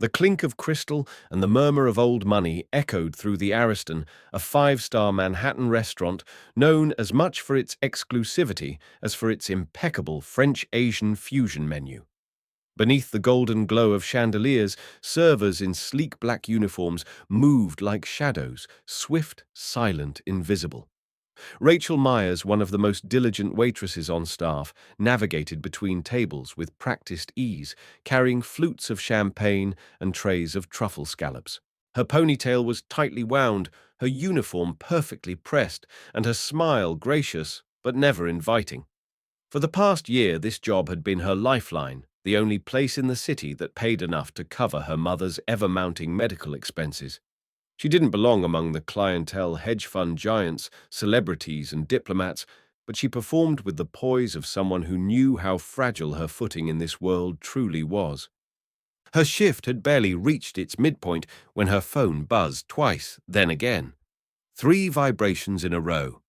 The clink of crystal and the murmur of old money echoed through the Ariston, a five-star Manhattan restaurant known as much for its exclusivity as for its impeccable French-Asian fusion menu. Beneath the golden glow of chandeliers, servers in sleek black uniforms moved like shadows, swift, silent, invisible. Rachel Myers, one of the most diligent waitresses on staff, navigated between tables with practiced ease, carrying flutes of champagne and trays of truffle scallops. Her ponytail was tightly wound, her uniform perfectly pressed, and her smile gracious but never inviting. For the past year, this job had been her lifeline, the only place in the city that paid enough to cover her mother's ever-mounting medical expenses. She didn't belong among the clientele hedge fund giants, celebrities, and diplomats, but she performed with the poise of someone who knew how fragile her footing in this world truly was. Her shift had barely reached its midpoint when her phone buzzed twice, then again. 3 vibrations in a row.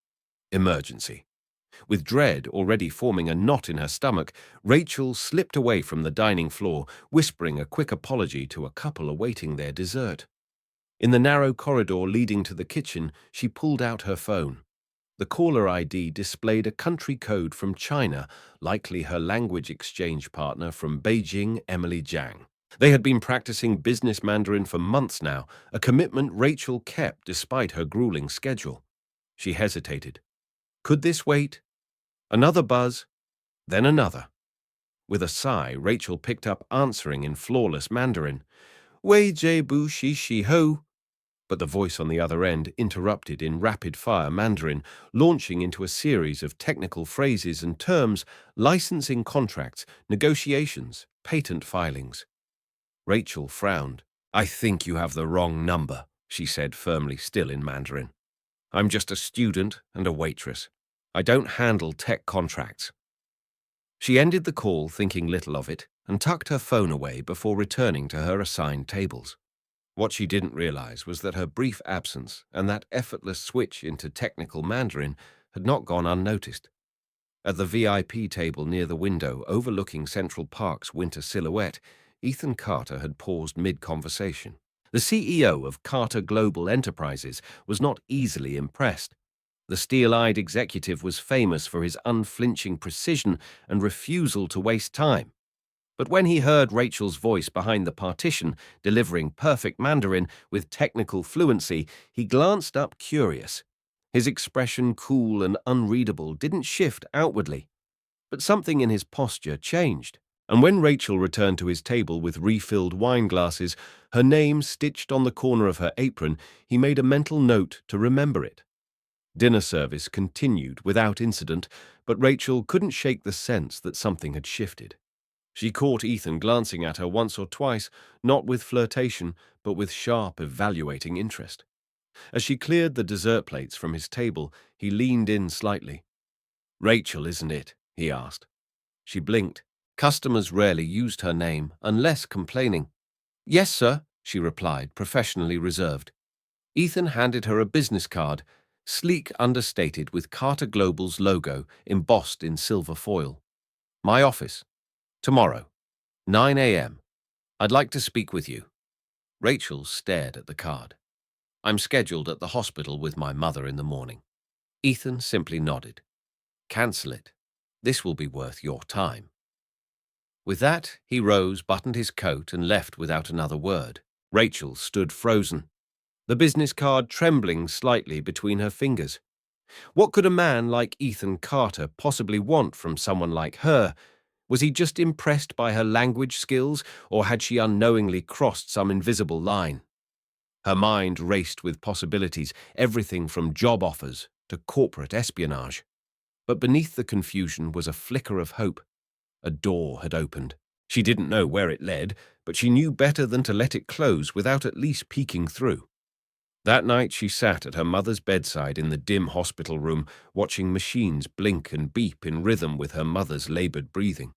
Emergency. With dread already forming a knot in her stomach, Rachel slipped away from the dining floor, whispering a quick apology to a couple awaiting their dessert. In the narrow corridor leading to the kitchen, she pulled out her phone. The caller ID displayed a country code from China, likely her language exchange partner from Beijing, Emily Jiang. They had been practicing business Mandarin for months now, a commitment Rachel kept despite her grueling schedule. She hesitated. Could this wait? Another buzz, then another. With a sigh, Rachel picked up, answering in flawless Mandarin. Wei Jie Bu Shi Shi Ho. But the voice on the other end interrupted in rapid-fire Mandarin, launching into a series of technical phrases and terms, licensing contracts, negotiations, patent filings. Rachel frowned. I think you have the wrong number, she said firmly, still in Mandarin. I'm just a student and a waitress. I don't handle tech contracts. She ended the call, thinking little of it, and tucked her phone away before returning to her assigned tables. What she didn't realize was that her brief absence and that effortless switch into technical Mandarin had not gone unnoticed. At the VIP table near the window overlooking Central Park's winter silhouette, Ethan Carter had paused mid-conversation. The CEO of Carter Global Enterprises was not easily impressed. The steel-eyed executive was famous for his unflinching precision and refusal to waste time. But when he heard Rachel's voice behind the partition, delivering perfect Mandarin with technical fluency, he glanced up curious. His expression, cool and unreadable, didn't shift outwardly. But something in his posture changed. And when Rachel returned to his table with refilled wine glasses, her name stitched on the corner of her apron, he made a mental note to remember it. Dinner service continued without incident, but Rachel couldn't shake the sense that something had shifted. She caught Ethan glancing at her once or twice, not with flirtation, but with sharp, evaluating interest. As she cleared the dessert plates from his table, he leaned in slightly. Rachel, isn't it? He asked. She blinked. Customers rarely used her name, unless complaining. Yes, sir, she replied, professionally reserved. Ethan handed her a business card, sleek, understated, with Carter Global's logo embossed in silver foil. My office. Tomorrow, 9 a.m. I'd like to speak with you. Rachel stared at the card. I'm scheduled at the hospital with my mother in the morning. Ethan simply nodded. Cancel it. This will be worth your time. With that, he rose, buttoned his coat, and left without another word. Rachel stood frozen, the business card trembling slightly between her fingers. What could a man like Ethan Carter possibly want from someone like her? Was he just impressed by her language skills, or had she unknowingly crossed some invisible line? Her mind raced with possibilities, everything from job offers to corporate espionage. But beneath the confusion was a flicker of hope. A door had opened. She didn't know where it led, but she knew better than to let it close without at least peeking through. That night she sat at her mother's bedside in the dim hospital room, watching machines blink and beep in rhythm with her mother's labored breathing.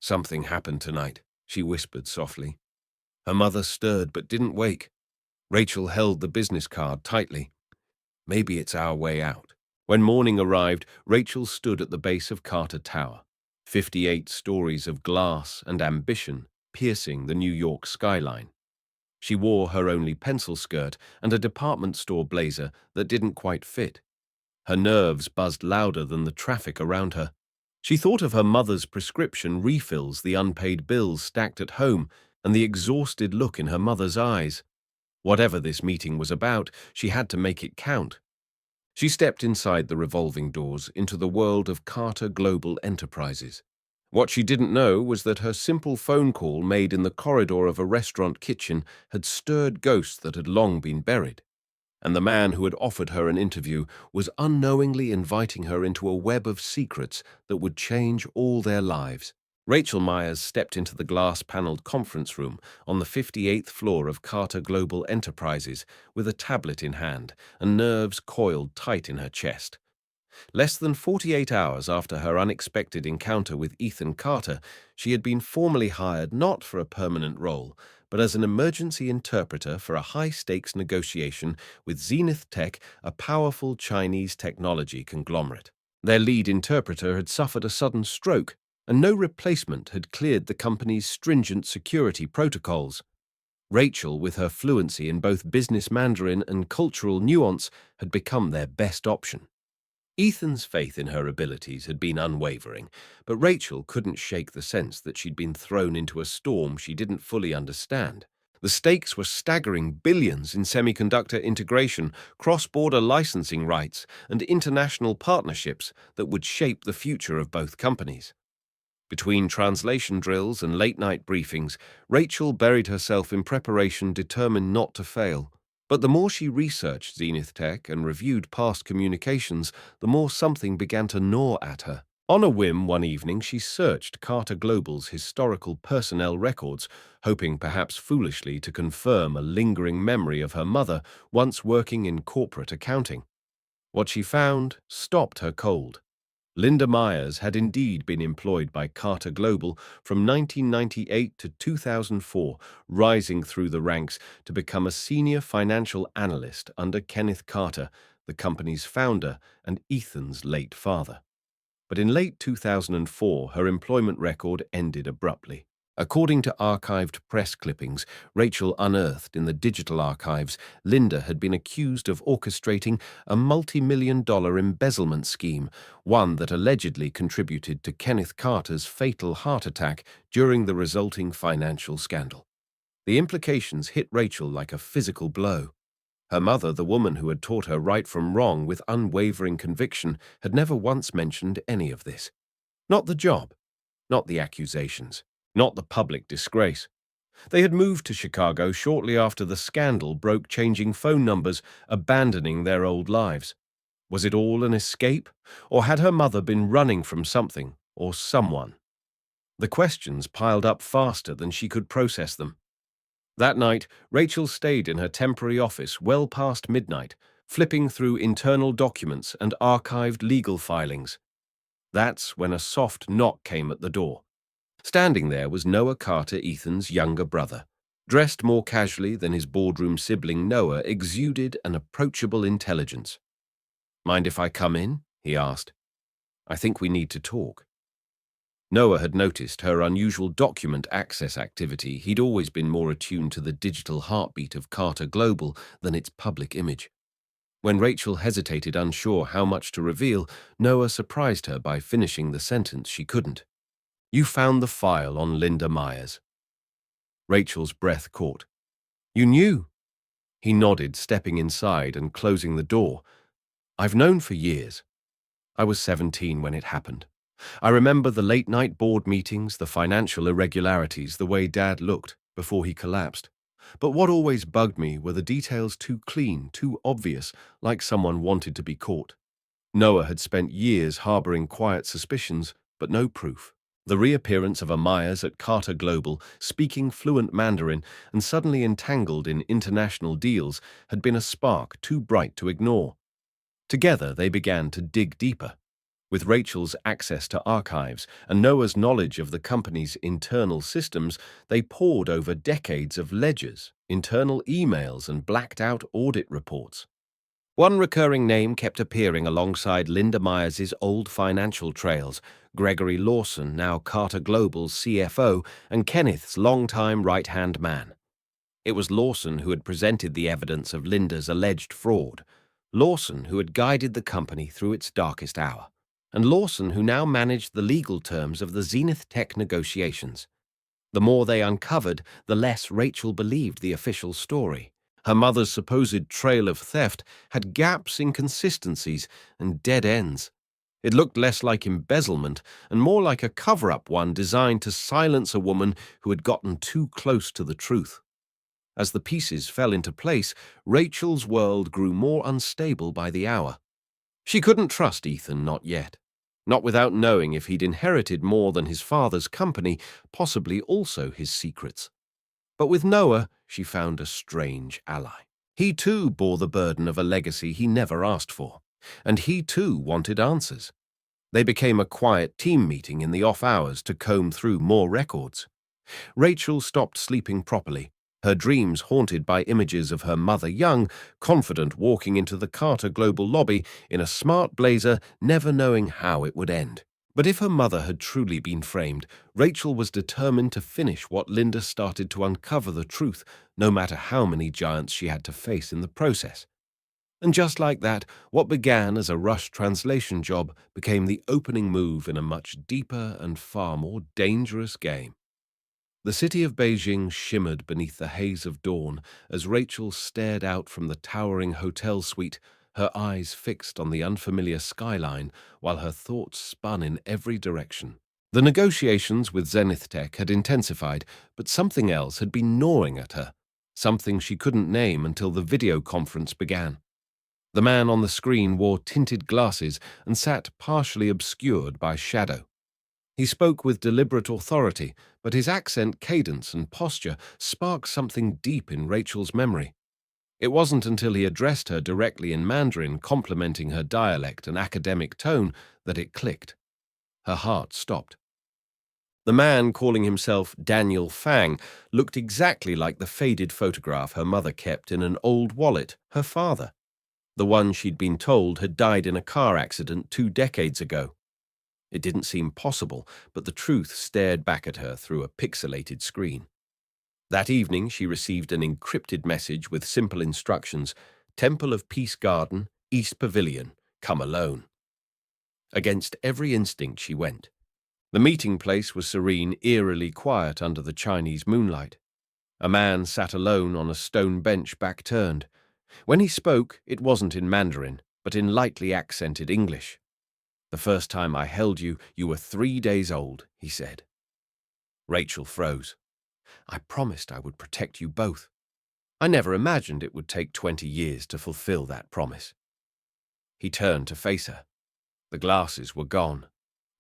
Something happened tonight, she whispered softly. Her mother stirred but didn't wake. Rachel held the business card tightly. Maybe it's our way out. When morning arrived, Rachel stood at the base of Carter Tower. 58 stories of glass and ambition piercing the New York skyline. She wore her only pencil skirt and a department store blazer that didn't quite fit. Her nerves buzzed louder than the traffic around her. She thought of her mother's prescription refills, the unpaid bills stacked at home, and the exhausted look in her mother's eyes. Whatever this meeting was about, she had to make it count. She stepped inside the revolving doors into the world of Carter Global Enterprises. What she didn't know was that her simple phone call made in the corridor of a restaurant kitchen had stirred ghosts that had long been buried, and the man who had offered her an interview was unknowingly inviting her into a web of secrets that would change all their lives. Rachel Myers stepped into the glass-paneled conference room on the 58th floor of Carter Global Enterprises with a tablet in hand and nerves coiled tight in her chest. Less than 48 hours after her unexpected encounter with Ethan Carter, she had been formally hired not for a permanent role, but as an emergency interpreter for a high-stakes negotiation with Zenith Tech, a powerful Chinese technology conglomerate. Their lead interpreter had suffered a sudden stroke, and no replacement had cleared the company's stringent security protocols. Rachel, with her fluency in both business Mandarin and cultural nuance, had become their best option. Ethan's faith in her abilities had been unwavering, but Rachel couldn't shake the sense that she'd been thrown into a storm she didn't fully understand. The stakes were staggering: billions in semiconductor integration, cross-border licensing rights, and international partnerships that would shape the future of both companies. Between translation drills and late-night briefings, Rachel buried herself in preparation, determined not to fail. But the more she researched Zenith Tech and reviewed past communications, the more something began to gnaw at her. On a whim, one evening, she searched Carter Global's historical personnel records, hoping perhaps foolishly to confirm a lingering memory of her mother once working in corporate accounting. What she found stopped her cold. Linda Myers had indeed been employed by Carter Global from 1998 to 2004, rising through the ranks to become a senior financial analyst under Kenneth Carter, the company's founder and Ethan's late father. But in late 2004, her employment record ended abruptly. According to archived press clippings Rachel unearthed in the digital archives, Linda had been accused of orchestrating a multi-million-dollar embezzlement scheme, one that allegedly contributed to Kenneth Carter's fatal heart attack during the resulting financial scandal. The implications hit Rachel like a physical blow. Her mother, the woman who had taught her right from wrong with unwavering conviction, had never once mentioned any of this. Not the job, not the accusations, not the public disgrace. They had moved to Chicago shortly after the scandal broke, changing phone numbers, abandoning their old lives. Was it all an escape, or had her mother been running from something or someone? The questions piled up faster than she could process them. That night, Rachel stayed in her temporary office well past midnight, flipping through internal documents and archived legal filings. That's when a soft knock came at the door. Standing there was Noah Carter, Ethan's younger brother. Dressed more casually than his boardroom sibling, Noah exuded an approachable intelligence. "Mind if I come in?" he asked. "I think we need to talk." Noah had noticed her unusual document access activity. He'd always been more attuned to the digital heartbeat of Carter Global than its public image. When Rachel hesitated, unsure how much to reveal, Noah surprised her by finishing the sentence she couldn't. "You found the file on Linda Myers." Rachel's breath caught. "You knew?" He nodded, stepping inside and closing the door. "I've known for years. I was 17 when it happened. I remember the late-night board meetings, the financial irregularities, the way Dad looked before he collapsed. But what always bugged me were the details, too clean, too obvious, like someone wanted to be caught." Noah had spent years harboring quiet suspicions, but no proof. The reappearance of a Myers at Carter Global, speaking fluent Mandarin and suddenly entangled in international deals, had been a spark too bright to ignore. Together they began to dig deeper. With Rachel's access to archives and Noah's knowledge of the company's internal systems, they pored over decades of ledgers, internal emails, and blacked-out audit reports. One recurring name kept appearing alongside Linda Myers's old financial trails: Gregory Lawson, now Carter Global's CFO, and Kenneth's longtime right-hand man. It was Lawson who had presented the evidence of Linda's alleged fraud, Lawson who had guided the company through its darkest hour, and Lawson who now managed the legal terms of the Zenith Tech negotiations. The more they uncovered, the less Rachel believed the official story. Her mother's supposed trail of theft had gaps, inconsistencies, and dead ends. It looked less like embezzlement and more like a cover-up one designed to silence a woman who had gotten too close to the truth. As the pieces fell into place, Rachel's world grew more unstable by the hour. She couldn't trust Ethan, not yet. Not without knowing if he'd inherited more than his father's company, possibly also his secrets. But with Noah, she found a strange ally. He too bore the burden of a legacy he never asked for, and he too wanted answers. They became a quiet team meeting in the off hours to comb through more records. Rachel stopped sleeping properly, her dreams haunted by images of her mother young, confident, walking into the Carter Global lobby in a smart blazer, never knowing how it would end. But if her mother had truly been framed, Rachel was determined to finish what Linda started, to uncover the truth, no matter how many giants she had to face in the process. And just like that, what began as a rush translation job became the opening move in a much deeper and far more dangerous game. The city of Beijing shimmered beneath the haze of dawn as Rachel stared out from the towering hotel suite, her eyes fixed on the unfamiliar skyline while her thoughts spun in every direction. The negotiations with Zenith Tech had intensified, but something else had been gnawing at her, something she couldn't name until the video conference began. The man on the screen wore tinted glasses and sat partially obscured by shadow. He spoke with deliberate authority, but his accent, cadence, and posture sparked something deep in Rachel's memory. It wasn't until he addressed her directly in Mandarin, complimenting her dialect and academic tone, that it clicked. Her heart stopped. The man, calling himself Daniel Fang, looked exactly like the faded photograph her mother kept in an old wallet, her father. The one she'd been told had died in a car accident 2 decades ago. It didn't seem possible, but the truth stared back at her through a pixelated screen. That evening, she received an encrypted message with simple instructions: Temple of Peace Garden, East Pavilion, come alone. Against every instinct she went. The meeting place was serene, eerily quiet under the Chinese moonlight. A man sat alone on a stone bench, back turned. When he spoke, it wasn't in Mandarin, but in lightly accented English. "The first time I held you, you were 3 days old," he said. Rachel froze. "I promised I would protect you both. I never imagined it would take 20 years to fulfill that promise." He turned to face her. The glasses were gone.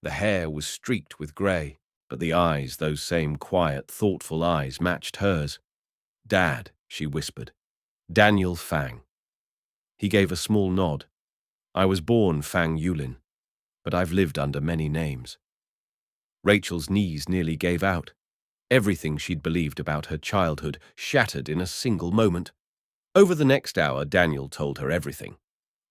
The hair was streaked with grey, but the eyes, those same quiet, thoughtful eyes, matched hers. "Dad," she whispered. "Daniel Fang." He gave a small nod. "I was born Fang Yulin, but I've lived under many names." Rachel's knees nearly gave out. Everything she'd believed about her childhood shattered in a single moment. Over the next hour, Daniel told her everything.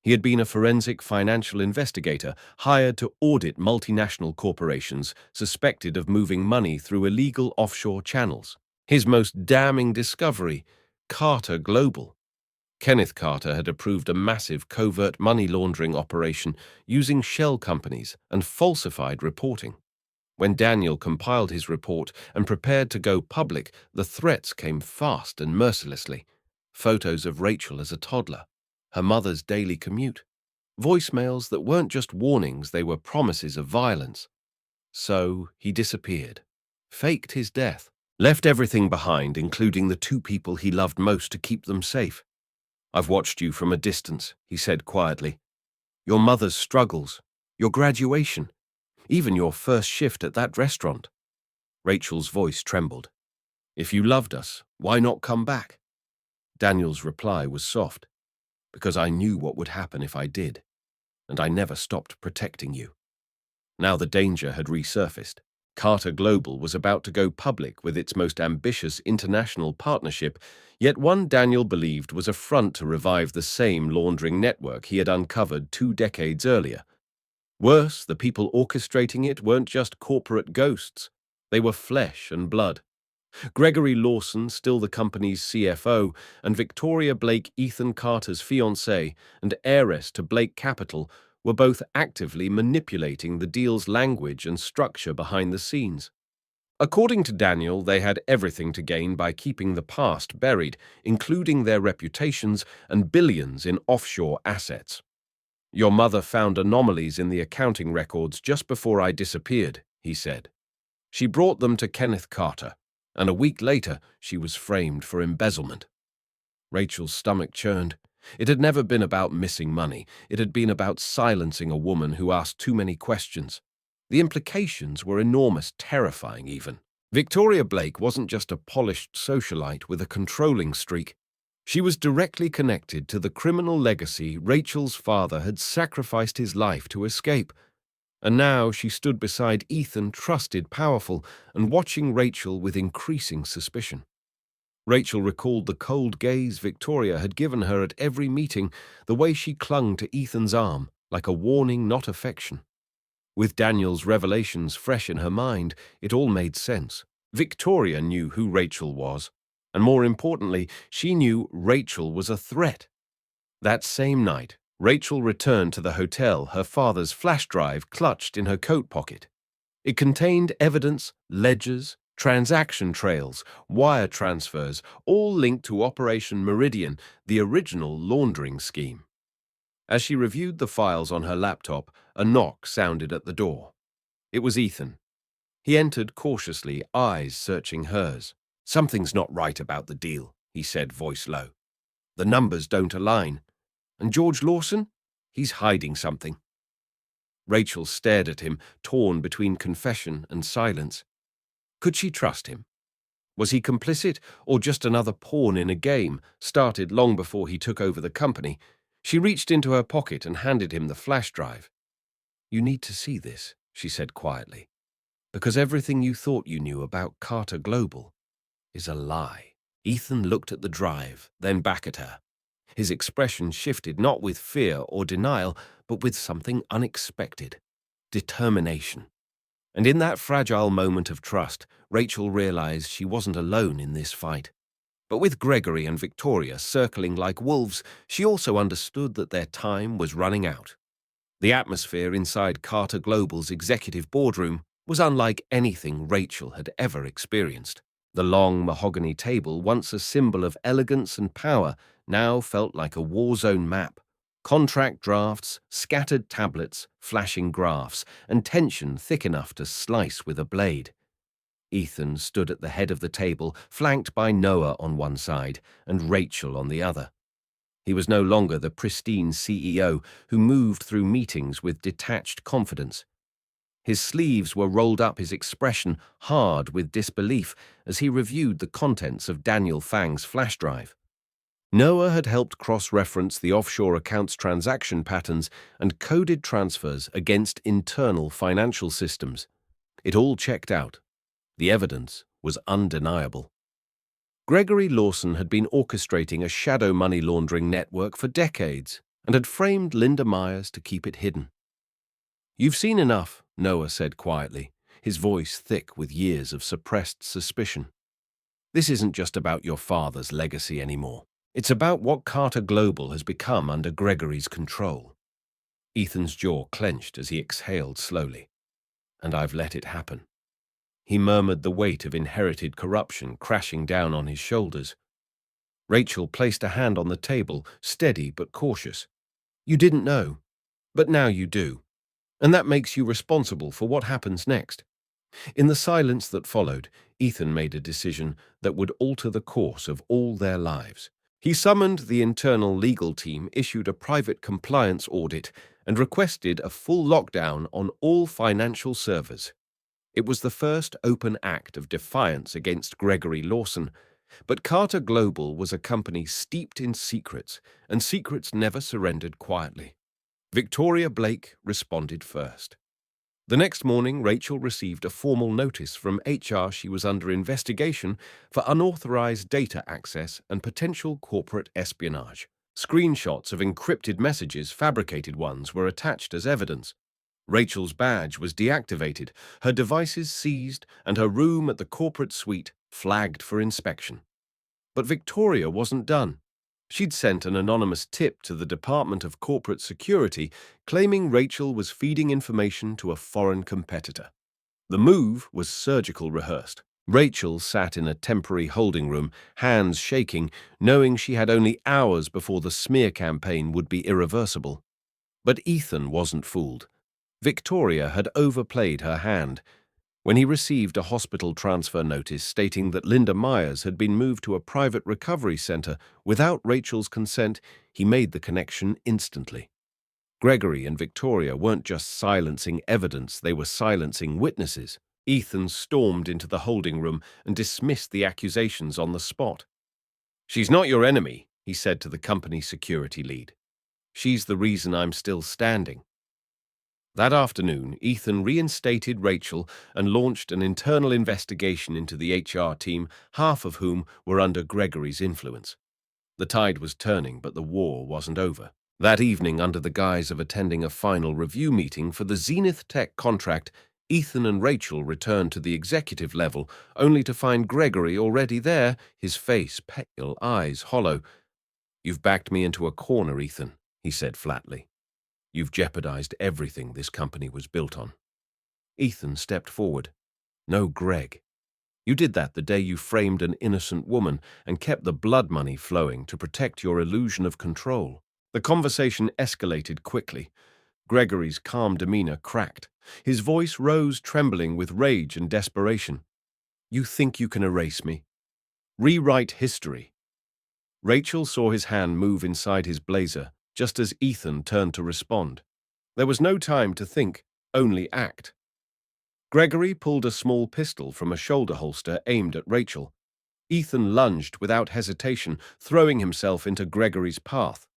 He had been a forensic financial investigator hired to audit multinational corporations suspected of moving money through illegal offshore channels. His most damning discovery: Carter Global. Kenneth Carter had approved a massive covert money laundering operation using shell companies and falsified reporting. When Daniel compiled his report and prepared to go public, the threats came fast and mercilessly. Photos of Rachel as a toddler, her mother's daily commute, voicemails that weren't just warnings, they were promises of violence. So he disappeared, faked his death, left everything behind, including the 2 people he loved most, to keep them safe. "I've watched you from a distance," he said quietly. "Your mother's struggles, your graduation, even your first shift at that restaurant." Rachel's voice trembled. "If you loved us, why not come back?" Daniel's reply was soft. "Because I knew what would happen if I did, and I never stopped protecting you." Now the danger had resurfaced. Carter Global was about to go public with its most ambitious international partnership, yet one Daniel believed was a front to revive the same laundering network he had uncovered 2 decades earlier. Worse, the people orchestrating it weren't just corporate ghosts. They were flesh and blood. Gregory Lawson, still the company's CFO, and Victoria Blake, Ethan Carter's fiancée and heiress to Blake Capital, were both actively manipulating the deal's language and structure behind the scenes. According to Daniel, they had everything to gain by keeping the past buried, including their reputations and billions in offshore assets. "Your mother found anomalies in the accounting records just before I disappeared," he said. "She brought them to Kenneth Carter, and a week later she was framed for embezzlement." Rachel's stomach churned. It had never been about missing money. It had been about silencing a woman who asked too many questions. The implications were enormous, terrifying even. Victoria Blake wasn't just a polished socialite with a controlling streak. She was directly connected to the criminal legacy Rachel's father had sacrificed his life to escape. And now she stood beside Ethan, trusted, powerful, and watching Rachel with increasing suspicion. Rachel recalled the cold gaze Victoria had given her at every meeting, the way she clung to Ethan's arm, like a warning, not affection. With Daniel's revelations fresh in her mind, it all made sense. Victoria knew who Rachel was, and more importantly, she knew Rachel was a threat. That same night, Rachel returned to the hotel, her father's flash drive clutched in her coat pocket. It contained evidence, ledgers, transaction trails, wire transfers, all linked to Operation Meridian, the original laundering scheme. As she reviewed the files on her laptop, a knock sounded at the door. It was Ethan. He entered cautiously, eyes searching hers. "Something's not right about the deal," he said, voice low. "The numbers don't align. And George Lawson? He's hiding something." Rachel stared at him, torn between confession and silence. Could she trust him? Was he complicit or just another pawn in a game started long before he took over the company? She reached into her pocket and handed him the flash drive. "You need to see this," she said quietly, "because everything you thought you knew about Carter Global is a lie." Ethan looked at the drive, then back at her. His expression shifted not with fear or denial, but with something unexpected: determination. And in that fragile moment of trust, Rachel realized she wasn't alone in this fight. But with Gregory and Victoria circling like wolves, she also understood that their time was running out. The atmosphere inside Carter Global's executive boardroom was unlike anything Rachel had ever experienced. The long mahogany table, once a symbol of elegance and power, now felt like a war zone map. Contract drafts, scattered tablets, flashing graphs, and tension thick enough to slice with a blade. Ethan stood at the head of the table, flanked by Noah on one side and Rachel on the other. He was no longer the pristine CEO who moved through meetings with detached confidence. His sleeves were rolled up, his expression hard with disbelief as he reviewed the contents of Daniel Fang's flash drive. Noah had helped cross-reference the offshore accounts transaction patterns and coded transfers against internal financial systems. It all checked out. The evidence was undeniable. Gregory Lawson had been orchestrating a shadow money laundering network for decades and had framed Linda Myers to keep it hidden. "You've seen enough," Noah said quietly, his voice thick with years of suppressed suspicion. "This isn't just about your father's legacy anymore. It's about what Carter Global has become under Gregory's control." Ethan's jaw clenched as he exhaled slowly. "And I've let it happen." He murmured, the weight of inherited corruption crashing down on his shoulders. Rachel placed a hand on the table, steady but cautious. "You didn't know, but now you do. And that makes you responsible for what happens next." In the silence that followed, Ethan made a decision that would alter the course of all their lives. He summoned the internal legal team, issued a private compliance audit, and requested a full lockdown on all financial servers. It was the first open act of defiance against Gregory Lawson, but Carter Global was a company steeped in secrets, and secrets never surrendered quietly. Victoria Blake responded first. The next morning, Rachel received a formal notice from HR she was under investigation for unauthorized data access and potential corporate espionage. Screenshots of encrypted messages, fabricated ones, were attached as evidence. Rachel's badge was deactivated, her devices seized, and her room at the corporate suite flagged for inspection. But Victoria wasn't done. She'd sent an anonymous tip to the Department of Corporate Security claiming Rachel was feeding information to a foreign competitor. The move was surgical rehearsed. Rachel sat in a temporary holding room, hands shaking, knowing she had only hours before the smear campaign would be irreversible. But Ethan wasn't fooled. Victoria had overplayed her hand. When he received a hospital transfer notice stating that Linda Myers had been moved to a private recovery center without Rachel's consent, he made the connection instantly. Gregory and Victoria weren't just silencing evidence, they were silencing witnesses. Ethan stormed into the holding room and dismissed the accusations on the spot. "She's not your enemy," he said to the company security lead. "She's the reason I'm still standing." That afternoon, Ethan reinstated Rachel and launched an internal investigation into the HR team, half of whom were under Gregory's influence. The tide was turning, but the war wasn't over. That evening, under the guise of attending a final review meeting for the Zenith Tech contract, Ethan and Rachel returned to the executive level, only to find Gregory already there, his face pale, eyes hollow. "You've backed me into a corner, Ethan," he said flatly. "You've jeopardized everything this company was built on." Ethan stepped forward. "No, Greg. You did that the day you framed an innocent woman and kept the blood money flowing to protect your illusion of control." The conversation escalated quickly. Gregory's calm demeanor cracked. His voice rose, trembling with rage and desperation. "You think you can erase me? Rewrite history?" Rachel saw his hand move inside his blazer, just as Ethan turned to respond. There was no time to think, only act. Gregory pulled a small pistol from a shoulder holster aimed at Rachel. Ethan lunged without hesitation, throwing himself into Gregory's path.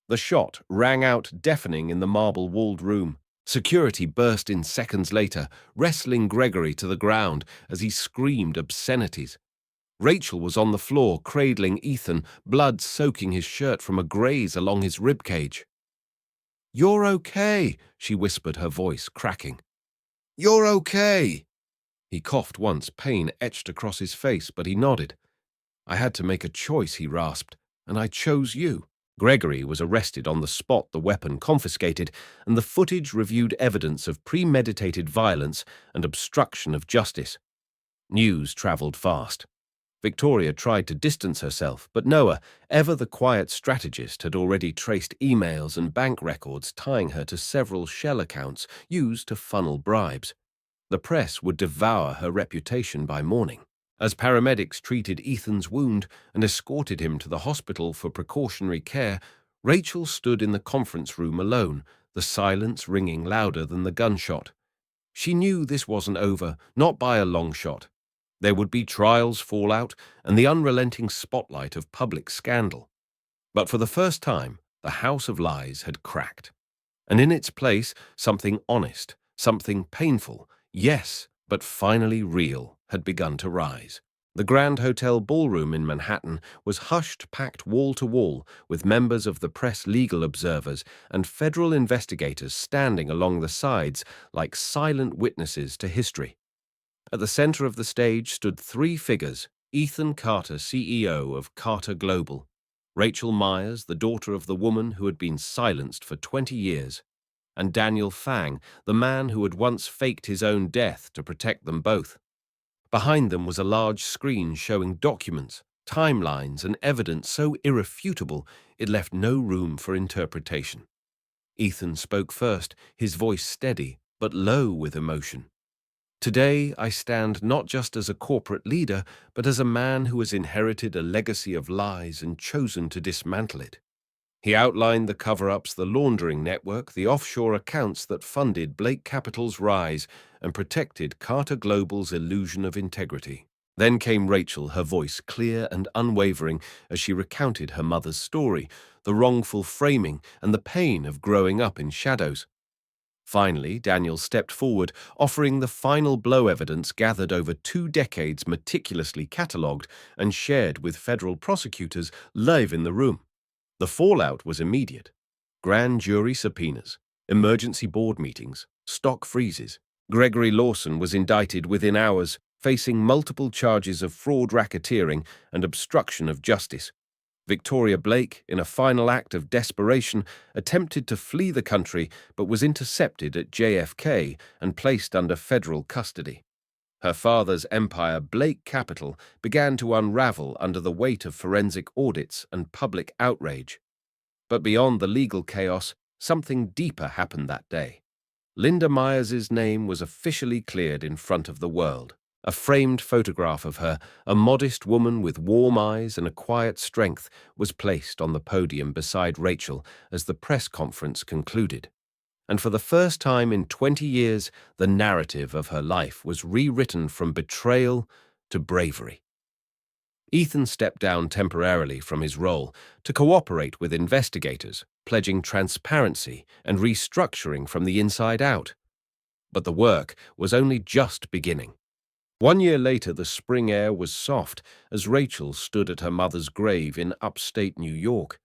The shot rang out deafening in the marble-walled room. Security burst in seconds later, wrestling Gregory to the ground as he screamed obscenities. Rachel was on the floor, cradling Ethan, blood soaking his shirt from a graze along his ribcage. "You're okay," she whispered, her voice cracking. "You're okay." He coughed once, pain etched across his face, but he nodded. "I had to make a choice," he rasped, "and I chose you." Gregory was arrested on the spot, the weapon confiscated, and the footage reviewed evidence of premeditated violence and obstruction of justice. News traveled fast. Victoria tried to distance herself, but Noah, ever the quiet strategist, had already traced emails and bank records tying her to several shell accounts used to funnel bribes. The press would devour her reputation by morning. As paramedics treated Ethan's wound and escorted him to the hospital for precautionary care, Rachel stood in the conference room alone, the silence ringing louder than the gunshot. She knew this wasn't over, not by a long shot. There would be trials, fallout, and the unrelenting spotlight of public scandal. But for the first time, the house of lies had cracked. And in its place, something honest, something painful, yes, but finally real, had begun to rise. The Grand Hotel ballroom in Manhattan was hushed, packed wall to wall, with members of the press, legal observers, and federal investigators standing along the sides like silent witnesses to history. At the center of the stage stood three figures: Ethan Carter, CEO of Carter Global; Rachel Myers, the daughter of the woman who had been silenced for 20 years; and Daniel Fang, the man who had once faked his own death to protect them both. Behind them was a large screen showing documents, timelines, and evidence so irrefutable it left no room for interpretation. Ethan spoke first, his voice steady, but low with emotion. "Today, I stand not just as a corporate leader, but as a man who has inherited a legacy of lies and chosen to dismantle it." He outlined the cover-ups, the laundering network, the offshore accounts that funded Blake Capital's rise and protected Carter Global's illusion of integrity. Then came Rachel, her voice clear and unwavering as she recounted her mother's story, the wrongful framing and the pain of growing up in shadows. Finally, Daniel stepped forward, offering the final blow evidence gathered over 2 decades meticulously catalogued and shared with federal prosecutors live in the room. The fallout was immediate. Grand jury subpoenas, emergency board meetings, stock freezes. Gregory Lawson was indicted within hours, facing multiple charges of fraud, racketeering, and obstruction of justice. Victoria Blake, in a final act of desperation, attempted to flee the country but was intercepted at JFK and placed under federal custody. Her father's empire, Blake Capital, began to unravel under the weight of forensic audits and public outrage. But beyond the legal chaos, something deeper happened that day. Linda Myers's name was officially cleared in front of the world. A framed photograph of her, a modest woman with warm eyes and a quiet strength, was placed on the podium beside Rachel as the press conference concluded. And for the first time in 20 years, the narrative of her life was rewritten from betrayal to bravery. Ethan stepped down temporarily from his role to cooperate with investigators, pledging transparency and restructuring from the inside out. But the work was only just beginning. 1 year later, the spring air was soft as Rachel stood at her mother's grave in upstate New York.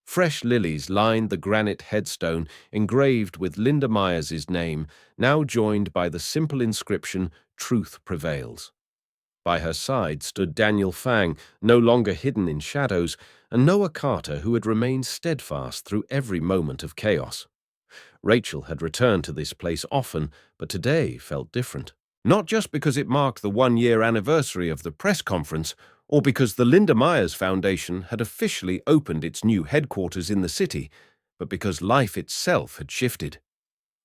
Fresh lilies lined the granite headstone engraved with Linda Myers's name, now joined by the simple inscription, "Truth Prevails." By her side stood Daniel Fang, no longer hidden in shadows, and Noah Carter, who had remained steadfast through every moment of chaos. Rachel had returned to this place often, but today felt different. Not just because it marked the 1 year anniversary of the press conference, or because the Linda Myers Foundation had officially opened its new headquarters in the city, but because life itself had shifted.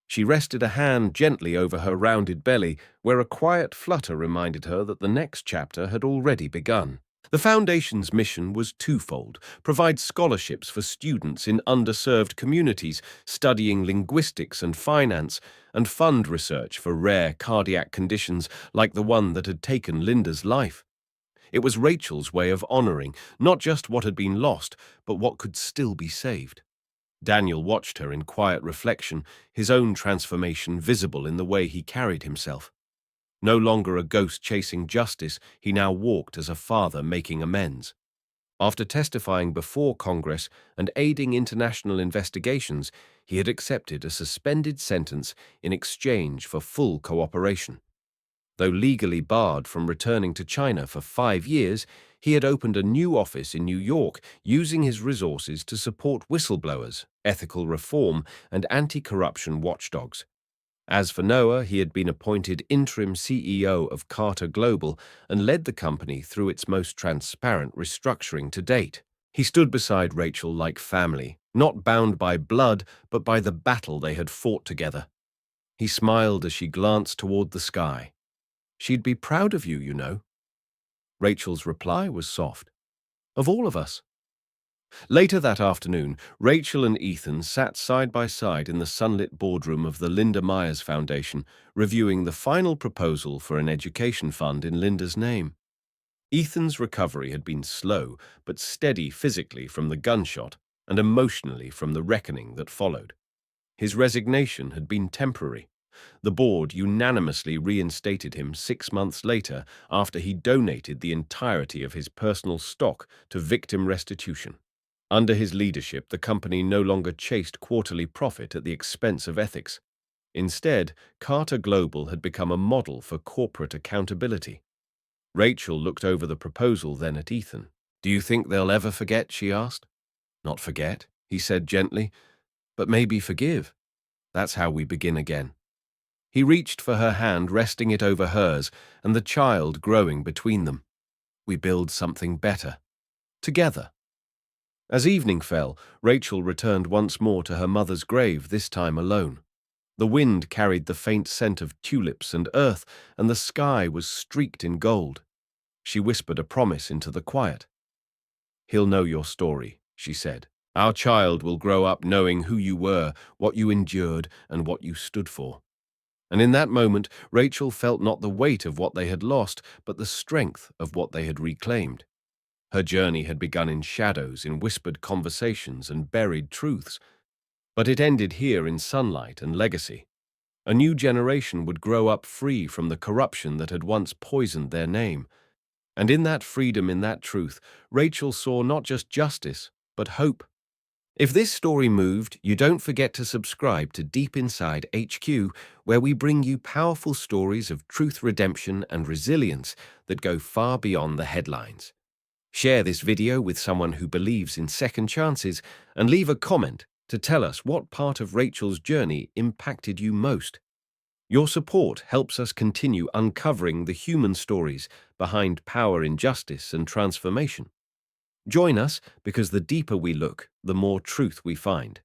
She rested a hand gently over her rounded belly, where a quiet flutter reminded her that the next chapter had already begun. The Foundation's mission was twofold: provide scholarships for students in underserved communities studying linguistics and finance, and fund research for rare cardiac conditions like the one that had taken Linda's life. It was Rachel's way of honoring not just what had been lost, but what could still be saved. Daniel watched her in quiet reflection, his own transformation visible in the way he carried himself. No longer a ghost chasing justice, he now walked as a father making amends. After testifying before Congress and aiding international investigations, he had accepted a suspended sentence in exchange for full cooperation. Though legally barred from returning to China for 5 years, he had opened a new office in New York, using his resources to support whistleblowers, ethical reform, and anti-corruption watchdogs. As for Noah, he had been appointed interim CEO of Carter Global and led the company through its most transparent restructuring to date. He stood beside Rachel like family, not bound by blood, but by the battle they had fought together. He smiled as she glanced toward the sky. "She'd be proud of you, you know." Rachel's reply was soft. "Of all of us." Later that afternoon, Rachel and Ethan sat side by side in the sunlit boardroom of the Linda Myers Foundation, reviewing the final proposal for an education fund in Linda's name. Ethan's recovery had been slow, but steady physically from the gunshot and emotionally from the reckoning that followed. His resignation had been temporary. The board unanimously reinstated him 6 months later after he donated the entirety of his personal stock to victim restitution. Under his leadership, the company no longer chased quarterly profit at the expense of ethics. Instead, Carter Global had become a model for corporate accountability. Rachel looked over the proposal then at Ethan. "Do you think they'll ever forget?" she asked. "Not forget," he said gently, "but maybe forgive. That's how we begin again." He reached for her hand, resting it over hers, and the child growing between them. "We build something better. Together." As evening fell, Rachel returned once more to her mother's grave, this time alone. The wind carried the faint scent of tulips and earth, and the sky was streaked in gold. She whispered a promise into the quiet. "He'll know your story," she said. "Our child will grow up knowing who you were, what you endured, and what you stood for." And in that moment, Rachel felt not the weight of what they had lost, but the strength of what they had reclaimed. Her journey had begun in shadows, in whispered conversations and buried truths, but it ended here in sunlight and legacy. A new generation would grow up free from the corruption that had once poisoned their name. And in that freedom, in that truth, Rachel saw not just justice, but hope. If this story moved, you don't forget to subscribe to Deep Inside HQ, where we bring you powerful stories of truth, redemption, and resilience that go far beyond the headlines. Share this video with someone who believes in second chances and leave a comment to tell us what part of Rachel's journey impacted you most. Your support helps us continue uncovering the human stories behind power, injustice, and transformation. Join us because the deeper we look, the more truth we find.